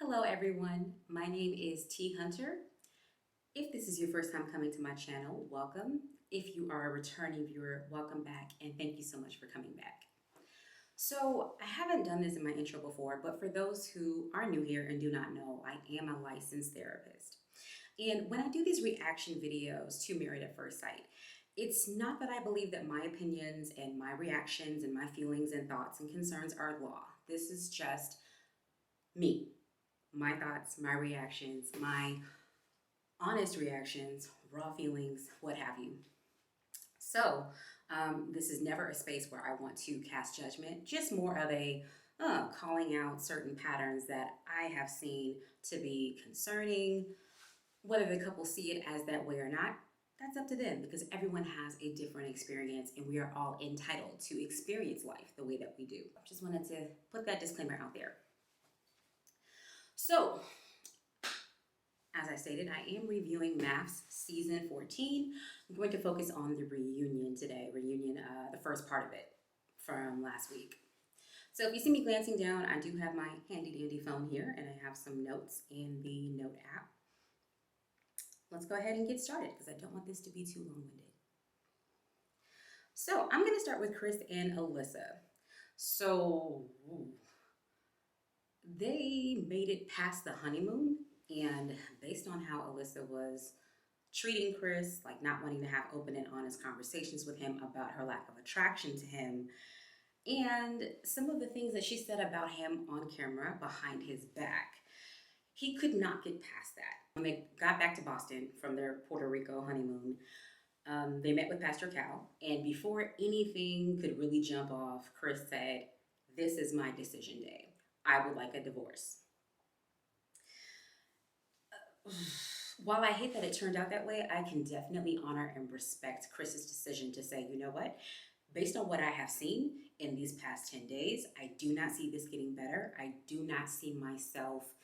Hello everyone, my name is T Hunter. If this is your first time coming to my channel, welcome. If you are a returning viewer, welcome back and thank you so much for coming back. So I haven't done this in my intro before, but for those who are new here and do not know, I am a licensed therapist. And when I do these reaction videos to Married at First Sight, it's not that I believe that my opinions and my reactions and my feelings and thoughts and concerns are law. This is just me, my thoughts, my reactions, my honest reactions, raw feelings, what have you. So, this is never a space where I want to cast judgment, just more of a calling out certain patterns that I have seen to be concerning. Whether the couple see it as that way or not, that's up to them because everyone has a different experience and we are all entitled to experience life the way that we do. Just wanted to put that disclaimer out there. So, as I stated, I am reviewing MAFS season 14. I'm going to focus on the reunion today, the first part of it from last week. So if you see me glancing down, I do have my handy dandy phone here and I have some notes in the note app. Let's go ahead and get started because I don't want this to be too long-winded. So I'm going to start with Chris and Alyssa. So they made it past the honeymoon, and based on how Alyssa was treating Chris, like not wanting to have open and honest conversations with him about her lack of attraction to him, and some of the things that she said about him on camera behind his back, he could not get past that. When they got back to Boston from their Puerto Rico honeymoon, they met with Pastor Cal, and before anything could really jump off, Chris said, "This is my decision day. I would like a divorce." While I hate that it turned out that way, I can definitely honor and respect Chris's decision to say, you know what, based on what I have seen in these past 10 days, I do not see this getting better. I do not see myself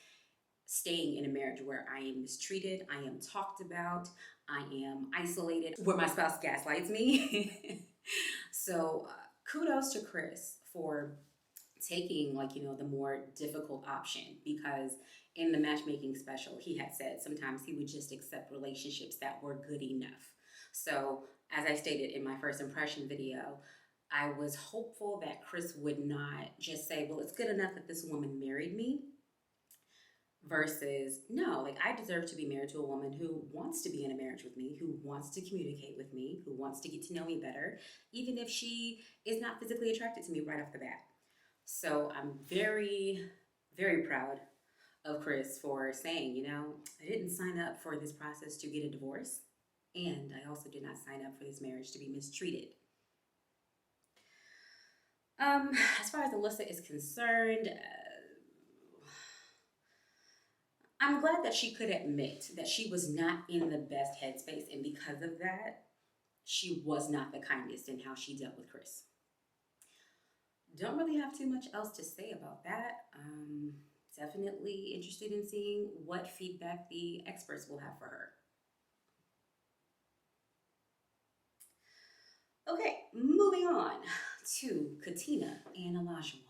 staying in a marriage where I am mistreated, I am talked about, I am isolated, where my spouse gaslights me. So kudos to Chris for taking the more difficult option, because in the matchmaking special he had said sometimes he would just accept relationships that were good enough. So as I stated in my first impression video, I was hopeful that Chris would not just say, well, it's good enough that this woman married me, versus no, like I deserve to be married to a woman who wants to be in a marriage with me, who wants to communicate with me, who wants to get to know me better, even if she is not physically attracted to me right off the bat. So I'm very, very proud of Chris for saying, I didn't sign up for this process to get a divorce, and I also did not sign up for this marriage to be mistreated. As far as Alyssa is concerned, I'm glad that she could admit that she was not in the best headspace, and because of that, she was not the kindest in how she dealt with Chris. Don't really have too much else to say about that. Definitely interested in seeing what feedback the experts will have for her. Okay, moving on to Katina and Olajuwon.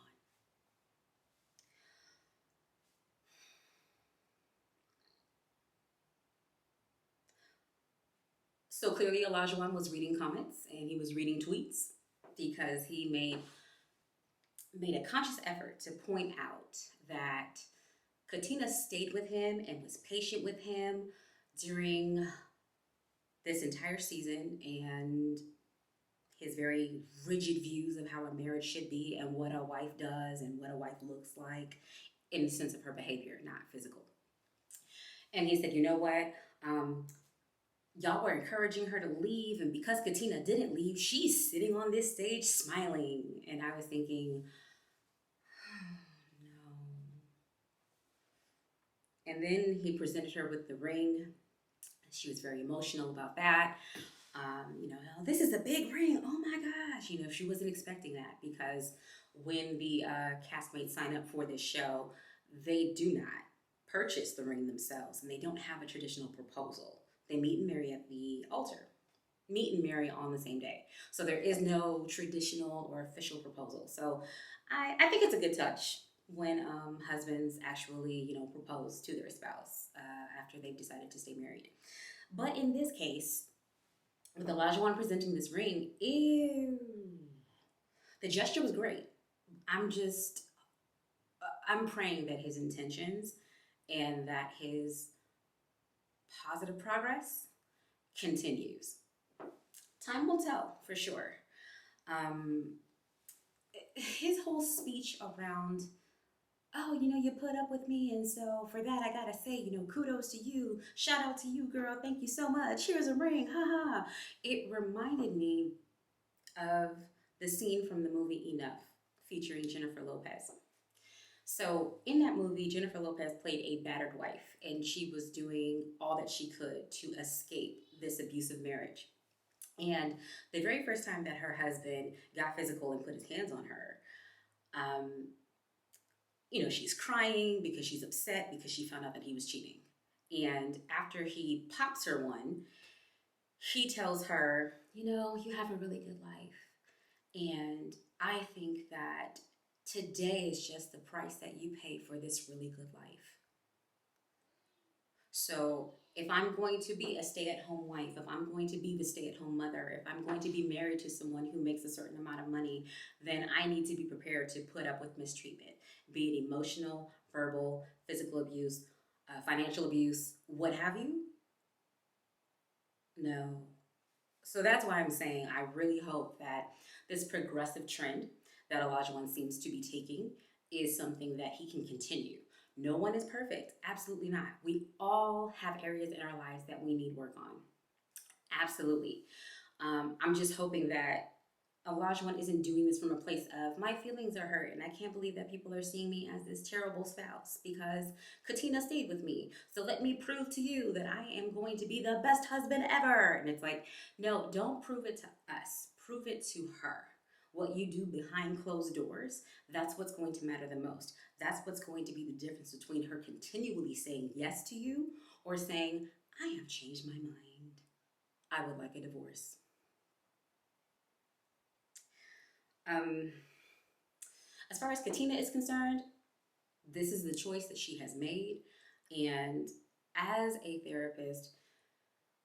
So clearly Olajuwon was reading comments and he was reading tweets, because he made a conscious effort to point out that Katina stayed with him and was patient with him during this entire season, and his very rigid views of how a marriage should be and what a wife does and what a wife looks like in the sense of her behavior, not physical. And he said, you know what? Y'all were encouraging her to leave, and because Katina didn't leave, she's sitting on this stage smiling. And I was thinking, no. And then he presented her with the ring. She was very emotional about that. This is a big ring. Oh my gosh. She wasn't expecting that, because when the castmates sign up for this show, they do not purchase the ring themselves, and they don't have a traditional proposal. They meet and marry at the altar, meet and marry on the same day. So there is no traditional or official proposal. So I think it's a good touch. when husbands actually, propose to their spouse after they've decided to stay married. But in this case, with Olajuwon presenting this ring, ew, the gesture was great. I'm just, I'm praying that his intentions and that his positive progress continues. Time will tell for sure. Um, his whole speech around, oh, you put up with me, and so for that, I gotta say, kudos to you. Shout out to you, girl. Thank you so much. Here's a ring. Ha ha. It reminded me of the scene from the movie Enough featuring Jennifer Lopez. So, in that movie, Jennifer Lopez played a battered wife, and she was doing all that she could to escape this abusive marriage. And the very first time that her husband got physical and put his hands on her, um, she's crying because she's upset because she found out that he was cheating. And after he pops her one, he tells her, you have a really good life. And I think that today is just the price that you pay for this really good life. So if I'm going to be a stay-at-home wife, if I'm going to be the stay-at-home mother, if I'm going to be married to someone who makes a certain amount of money, then I need to be prepared to put up with mistreatment, be it emotional, verbal, physical abuse, financial abuse, what have you. No. So that's why I'm saying I really hope that this progressive trend that Olajuwon seems to be taking is something that he can continue. No one is perfect. Absolutely not. We all have areas in our lives that we need work on. Absolutely. I'm just hoping that Olajuwon isn't doing this from a place of my feelings are hurt and I can't believe that people are seeing me as this terrible spouse because Katina stayed with me. So let me prove to you that I am going to be the best husband ever. And it's like, no, don't prove it to us. Prove it to her. What you do behind closed doors, that's what's going to matter the most. That's what's going to be the difference between her continually saying yes to you or saying, I have changed my mind. I would like a divorce. Um, as far as Katina is concerned, this is the choice that she has made. And as a therapist,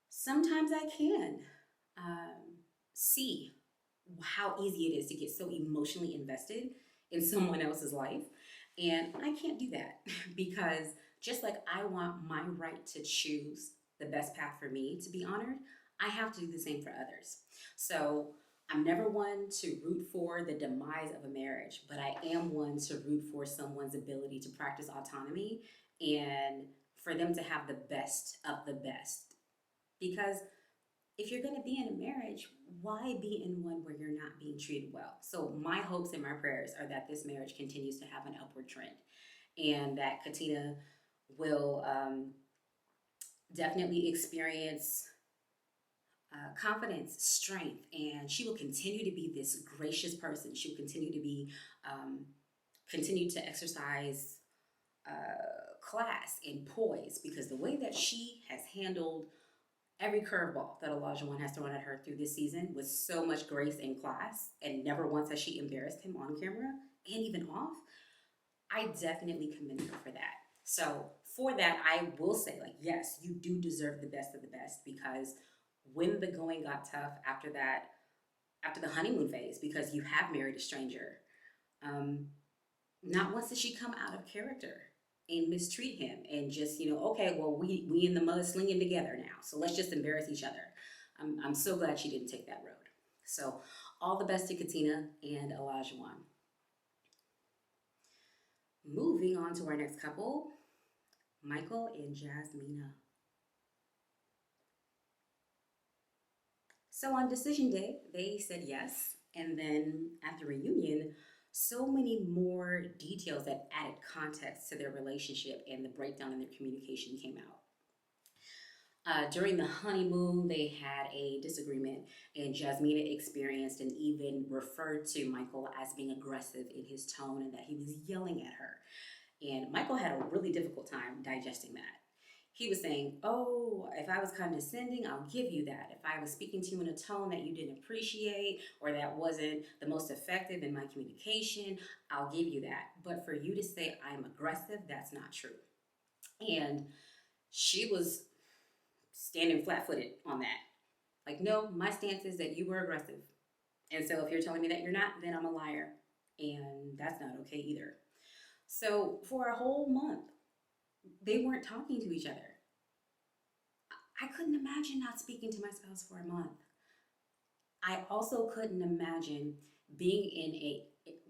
sometimes I can see how easy it is to get so emotionally invested in someone else's life. And I can't do that because just like I want my right to choose the best path for me to be honored, I have to do the same for others. So I'm never one to root for the demise of a marriage, but I am one to root for someone's ability to practice autonomy and for them to have the best of the best. Because if you're going to be in a marriage, why be in one where you're not being treated well? So my hopes and my prayers are that this marriage continues to have an upward trend and that Katina will definitely experience confidence, strength, and she will continue to be this gracious person. She'll continue to be, continue to exercise class and poise because the way that she has handled every curveball that Olajuwon has thrown at her through this season with so much grace and class, and never once has she embarrassed him on camera and even off. I definitely commend her for that. So for that, I will say, like, yes, you do deserve the best of the best because when the going got tough after that, after the honeymoon phase, because you have married a stranger, um, not once did she come out of character and mistreat him and just, okay, well, we in the mud slinging together now, so let's just embarrass each other. I'm so glad she didn't take that road. So all the best to Katina and Olajuwon. Moving on to our next couple, Michael and Jasmina. So on decision day, they said yes. And then at the reunion, so many more details that added context to their relationship and the breakdown in their communication came out. During the honeymoon, they had a disagreement, and Jasmina experienced and even referred to Michael as being aggressive in his tone and that he was yelling at her. And Michael had a really difficult time digesting that. He was saying, oh, if I was condescending, I'll give you that. If I was speaking to you in a tone that you didn't appreciate or that wasn't the most effective in my communication, I'll give you that. But for you to say I'm aggressive, that's not true. And she was standing flat footed on that. Like, no, my stance is that you were aggressive. And so if you're telling me that you're not, then I'm a liar. And that's not okay either. So for a whole month, they weren't talking to each other. I couldn't imagine not speaking to my spouse for a month. I also couldn't imagine being in a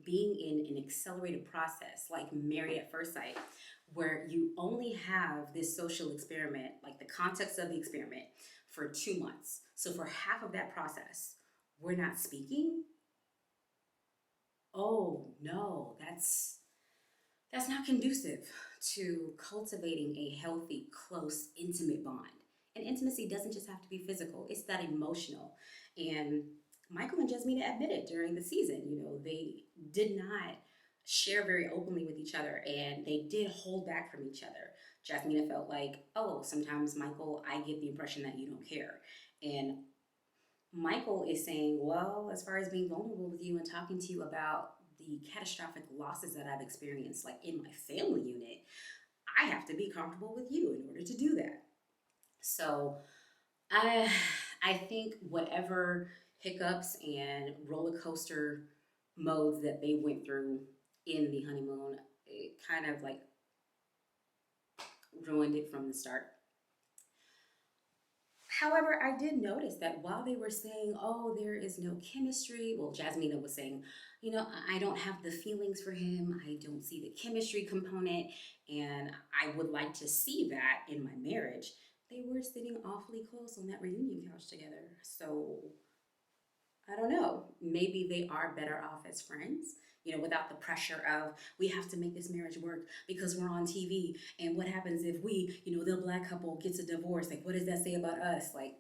being in an accelerated process like married at first sight, where you only have this social experiment, like the context of the experiment, for 2 months. So for half of that process, we're not speaking. Oh no, that's not conducive to cultivating a healthy, close, intimate bond. And intimacy doesn't just have to be physical, it's that emotional. And Michael and Jasmina admitted during the season, they did not share very openly with each other and they did hold back from each other. Jasmina felt like, oh, sometimes Michael, I get the impression that you don't care. And Michael is saying, well, as far as being vulnerable with you and talking to you about the catastrophic losses that I've experienced, like in my family unit, I have to be comfortable with you in order to do that. So I, I think whatever hiccups and roller coaster modes that they went through in the honeymoon, it kind of like ruined it from the start. However, I did notice that while they were saying, oh, there is no chemistry, well, Jasmina was saying, I don't have the feelings for him. I don't see the chemistry component, and I would like to see that in my marriage. They were sitting awfully close on that reunion couch together. So I don't know. Maybe they are better off as friends, without the pressure of we have to make this marriage work because we're on TV. And what happens if we, the black couple gets a divorce? Like, what does that say about us? Like,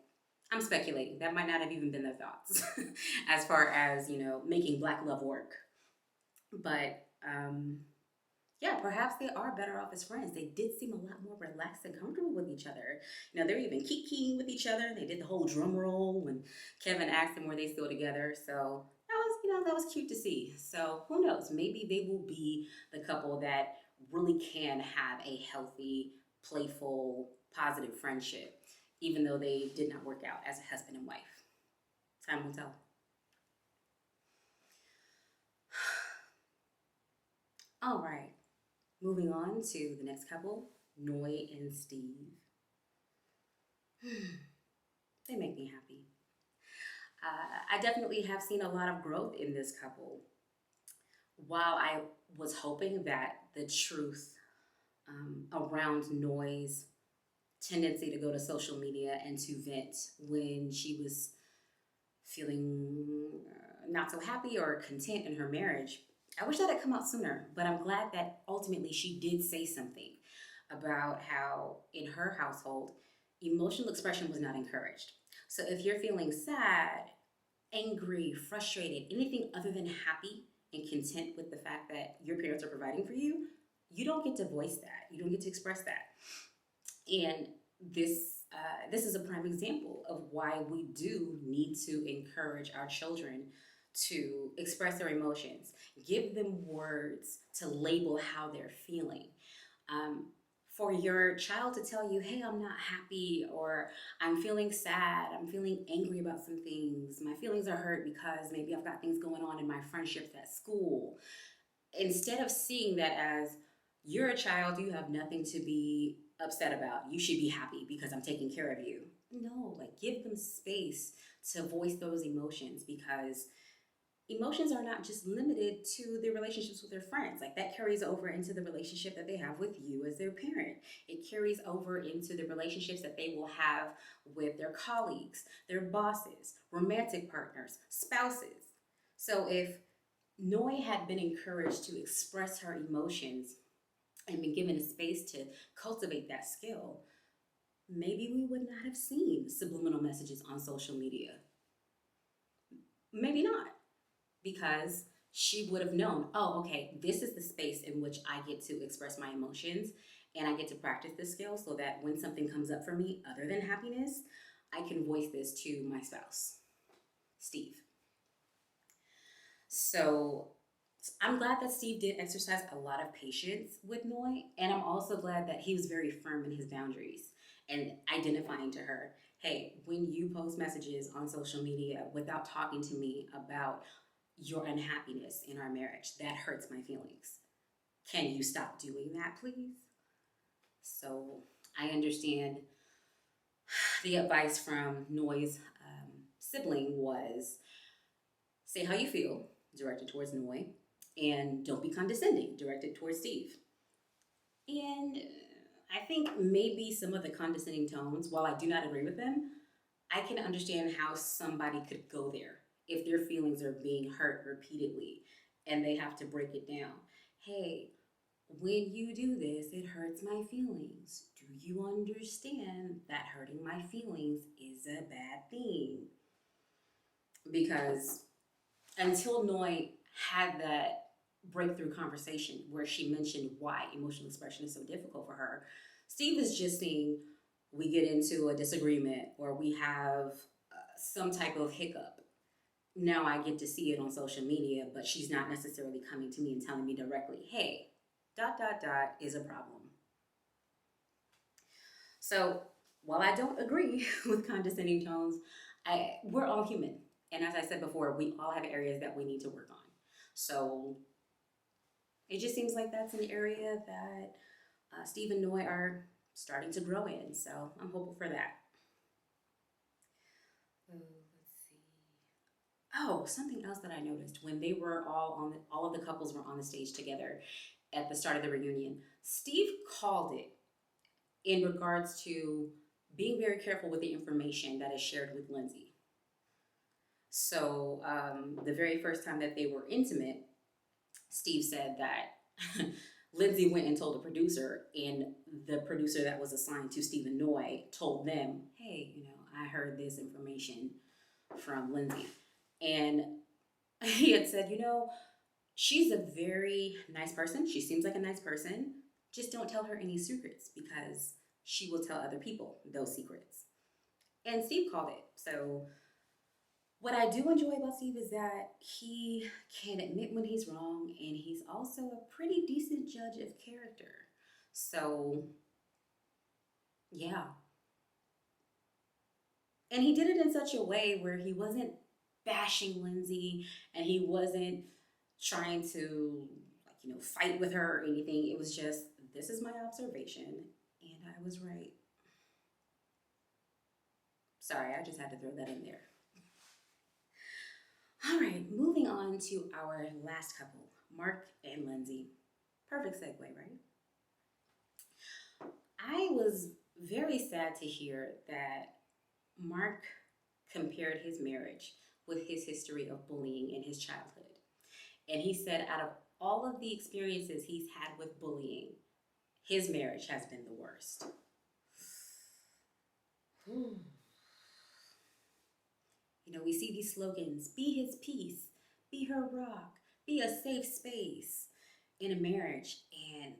I'm speculating. That might not have even been their thoughts as far as, making black love work. But yeah, perhaps they are better off as friends. They did seem a lot more relaxed and comfortable with each other. They're even kikiing with each other. They did the whole drum roll when Kevin asked them were they still together. So that was cute to see. So who knows? Maybe they will be the couple that really can have a healthy, playful, positive friendship, even though they did not work out as a husband and wife. Time will tell. All right. Moving on to the next couple, Noy and Steve. They make me happy. I definitely have seen a lot of growth in this couple. While I was hoping that the truth around Noy's tendency to go to social media and to vent when she was feeling not so happy or content in her marriage, I wish that had come out sooner, but I'm glad that ultimately she did say something about how in her household, emotional expression was not encouraged. So if you're feeling sad, angry, frustrated, anything other than happy and content with the fact that your parents are providing for you, you don't get to voice that. You don't get to express that. And this is a prime example of why we do need to encourage our children to express their emotions, give them words to label how they're feeling. For your child to tell you, hey, I'm not happy, or I'm feeling sad, I'm feeling angry about some things, my feelings are hurt because maybe I've got things going on in my friendships at school. Instead of seeing that as you're a child, you have nothing to be upset about, you should be happy because I'm taking care of you. No, like give them space to voice those emotions, because emotions are not just limited to their relationships with their friends. Like that carries over into the relationship that they have with you as their parent. It carries over into the relationships that they will have with their colleagues, their bosses, romantic partners, spouses. So if Noy had been encouraged to express her emotions and been given a space to cultivate that skill, maybe we would not have seen subliminal messages on social media. Maybe not, because she would have known, oh, okay, this is the space in which I get to express my emotions and I get to practice this skill so that when something comes up for me other than happiness, I can voice this to my spouse, Steve. So I'm glad that Steve did exercise a lot of patience with Noy, and I'm also glad that he was very firm in his boundaries and identifying to her, hey, when you post messages on social media without talking to me about your unhappiness in our marriage, that hurts my feelings. Can you stop doing that, please? So I understand the advice from Noy's sibling was say how you feel, directed towards Noy, and don't be condescending, directed towards Steve. And I think maybe some of the condescending tones, while I do not agree with them, I can understand how somebody could go there if their feelings are being hurt repeatedly and they have to break it down. Hey, when you do this, it hurts my feelings. Do you understand that hurting my feelings is a bad thing? Because until Noy had that breakthrough conversation where she mentioned why emotional expression is so difficult for her, Steve is just seeing we get into a disagreement or we have some type of hiccup. Now I get to see it on social media, but she's not necessarily coming to me and telling me directly, hey, ... is a problem. So while I don't agree with condescending tones, we're all human. And as I said before, we all have areas that we need to work on. So it just seems like that's an area that Steve and Noy are starting to grow in. So I'm hopeful for that. Let's see. Oh, something else that I noticed when they were all of the couples were on the stage together at the start of the reunion. Steve called it in regards to being very careful with the information that is shared with Lindsey. So the very first time that they were intimate, Steve said that Lindsey went and told the producer, and the producer that was assigned to Steve and Noy told them, hey, I heard this information from Lindsey. And he had said, she's a very nice person. She seems like a nice person. Just don't tell her any secrets because she will tell other people those secrets. And Steve called it. So what I do enjoy about Steve is that he can admit when he's wrong, and he's also a pretty decent judge of character. So, yeah. And he did it in such a way where he wasn't bashing Lindsey and he wasn't trying to, fight with her or anything. It was just, this is my observation, and I was right. Sorry, I just had to throw that in there. All right, moving on to our last couple, Mark and Lindsey. Perfect segue, right? I was very sad to hear that Mark compared his marriage with his history of bullying in his childhood. And he said out of all of the experiences he's had with bullying, his marriage has been the worst. We see these slogans, be his peace, be her rock, be a safe space in a marriage. And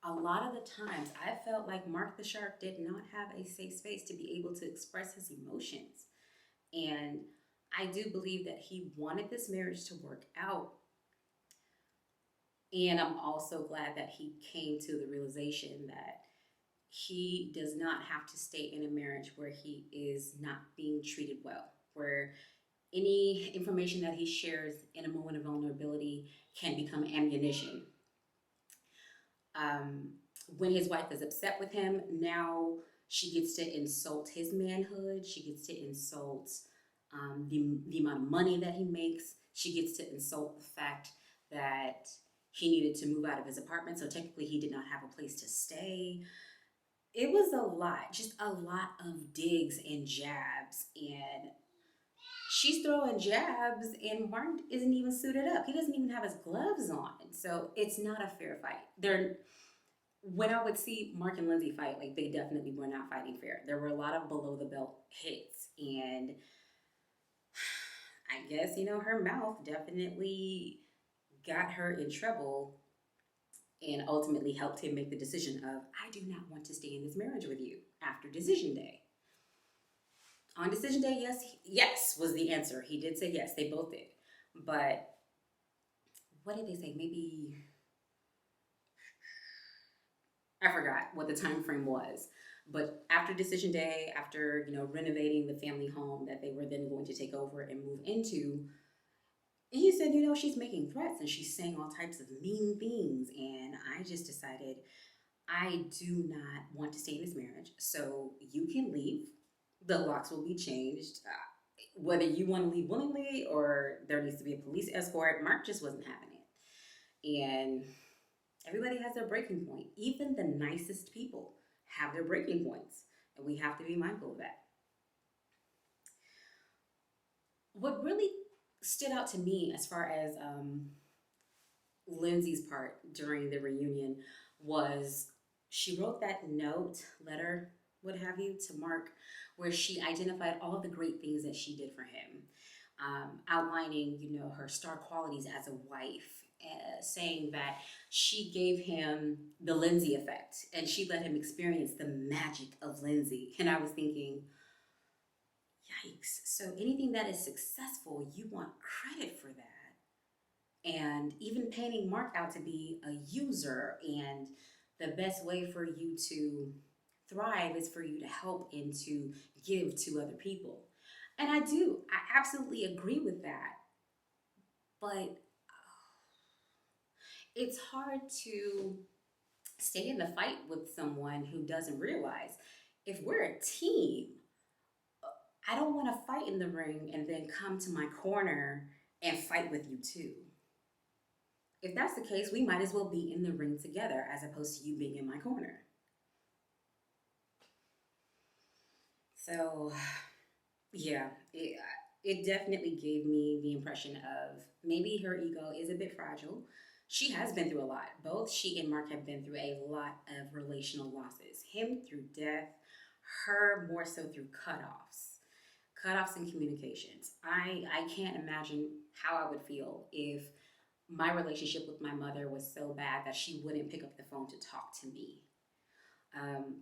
a lot of the times I felt like Mark the Shark did not have a safe space to be able to express his emotions. And I do believe that he wanted this marriage to work out. And I'm also glad that he came to the realization that he does not have to stay in a marriage where he is not being treated well, where any information that he shares in a moment of vulnerability can become ammunition. When his wife is upset with him, now she gets to insult his manhood. She gets to insult the amount of money that he makes. She gets to insult the fact that he needed to move out of his apartment, so technically he did not have a place to stay. It was a lot, just a lot of digs and jabs, and she's throwing jabs, and Mark isn't even suited up. He doesn't even have his gloves on, so it's not a fair fight. When I would see Mark and Lindsey fight, they definitely were not fighting fair. There were a lot of below the belt hits, and I guess, her mouth definitely got her in trouble and ultimately helped him make the decision of, I do not want to stay in this marriage with you after decision day. On decision day, yes, yes was the answer. He did say yes. They both did. But what did they say? Maybe I forgot what the time frame was. But after decision day, after renovating the family home that they were then going to take over and move into, he said, she's making threats and she's saying all types of mean things. And I just decided I do not want to stay in this marriage. So you can leave. The locks will be changed. Whether you want to leave willingly or there needs to be a police escort, Mark just wasn't having it. And everybody has their breaking point. Even the nicest people have their breaking points. And we have to be mindful of that. What really stood out to me as far as Lindsey's part during the reunion was she wrote that note, letter, what have you, to Mark, where she identified all of the great things that she did for him, outlining, her star qualities as a wife, saying that she gave him the Lindsey effect and she let him experience the magic of Lindsey. And I was thinking, yikes. So anything that is successful, you want credit for that. And even painting Mark out to be a user, and the best way for you to thrive is for you to help and to give to other people. And I absolutely agree with that. But it's hard to stay in the fight with someone who doesn't realize if we're a team, I don't want to fight in the ring and then come to my corner and fight with you too. If that's the case, we might as well be in the ring together as opposed to you being in my corner. So, yeah, it definitely gave me the impression of maybe her ego is a bit fragile. She has been through a lot. Both she and Mark have been through a lot of relational losses. Him through death, her more so through cutoffs in communications. I can't imagine how I would feel if my relationship with my mother was so bad that she wouldn't pick up the phone to talk to me.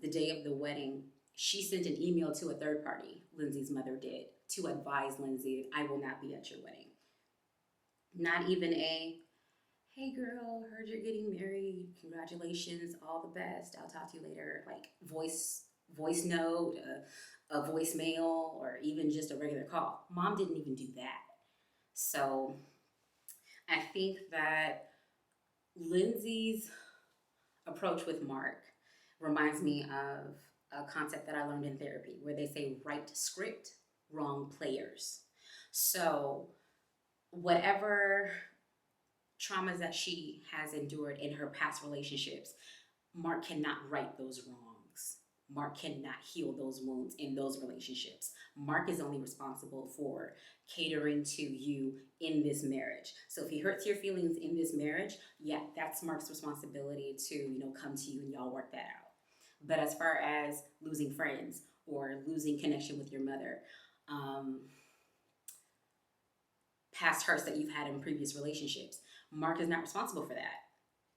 The day of the wedding, she sent an email to a third party, Lindsey's mother did, to advise Lindsey, I will not be at your wedding. Not even a, hey girl, heard you're getting married, congratulations, all the best, I'll talk to you later, like voice note, a voicemail, or even just a regular call. Mom didn't even do that. So I think that Lindsey's approach with Mark reminds me of a concept that I learned in therapy where they say right script, wrong players. So whatever traumas that she has endured in her past relationships, Mark cannot right those wrongs. Mark cannot heal those wounds in those relationships. Mark is only responsible for catering to you in this marriage. So if he hurts your feelings in this marriage, yeah, that's Mark's responsibility to, come to you and y'all work that out. But as far as losing friends or losing connection with your mother, past hurts that you've had in previous relationships, Mark is not responsible for that.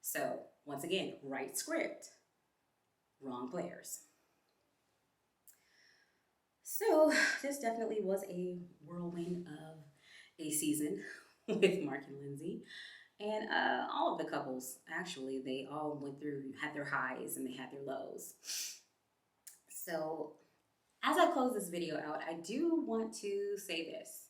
So once again, right script, wrong players. So this definitely was a whirlwind of a season with Mark and Lindsey. And all of the couples, actually, they all had their highs and they had their lows. So as I close this video out, I do want to say this.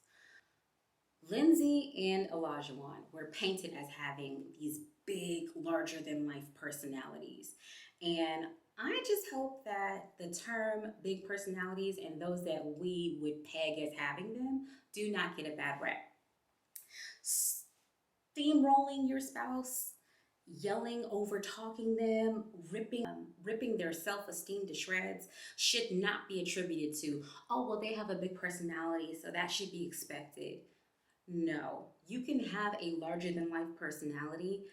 Lindsey and Olajuwon were painted as having these big, larger than life personalities. And I just hope that the term big personalities and those that we would peg as having them do not get a bad rap. Steamrolling your spouse, yelling, over talking them, ripping their self-esteem to shreds should not be attributed to, oh, well, they have a big personality, so that should be expected. No, you can have a larger than life personality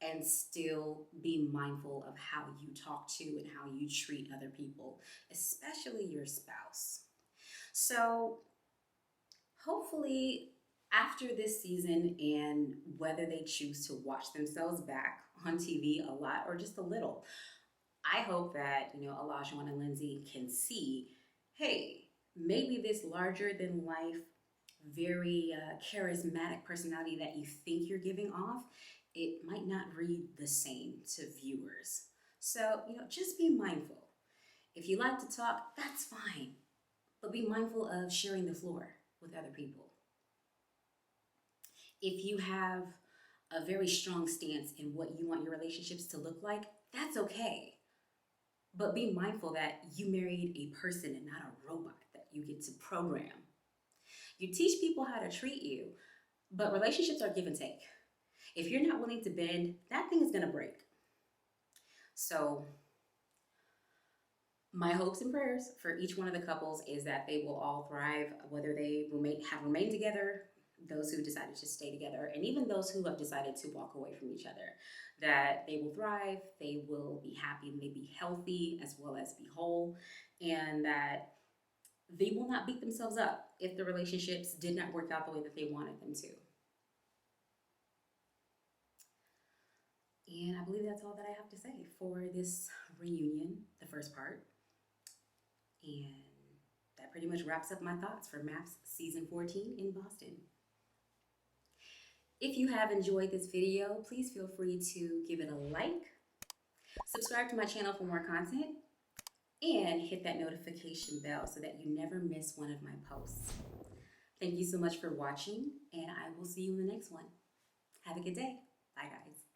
and still be mindful of how you talk to and how you treat other people, especially your spouse. So hopefully After this season, and whether they choose to watch themselves back on TV a lot or just a little, I hope that, Olajuwon and Lindsey can see, hey, maybe this larger than life, very charismatic personality that you think you're giving off, it might not read the same to viewers. So, just be mindful. If you like to talk, that's fine, but be mindful of sharing the floor with other people. If you have a very strong stance in what you want your relationships to look like, that's okay. But be mindful that you married a person and not a robot that you get to program. You teach people how to treat you, but relationships are give and take. If you're not willing to bend, that thing is going to break. So, my hopes and prayers for each one of the couples is that they will all thrive, whether they have remained together, those who decided to stay together, and even those who have decided to walk away from each other, that they will thrive, they will be happy, and they be healthy as well as be whole, and that they will not beat themselves up if the relationships did not work out the way that they wanted them to. And I believe that's all that I have to say for this reunion, the first part. And that pretty much wraps up my thoughts for MAFS Season 14 in Boston. If you have enjoyed this video, please feel free to give it a like, subscribe to my channel for more content, and hit that notification bell so that you never miss one of my posts. Thank you so much for watching, and I will see you in the next one. Have a good day. Bye, guys.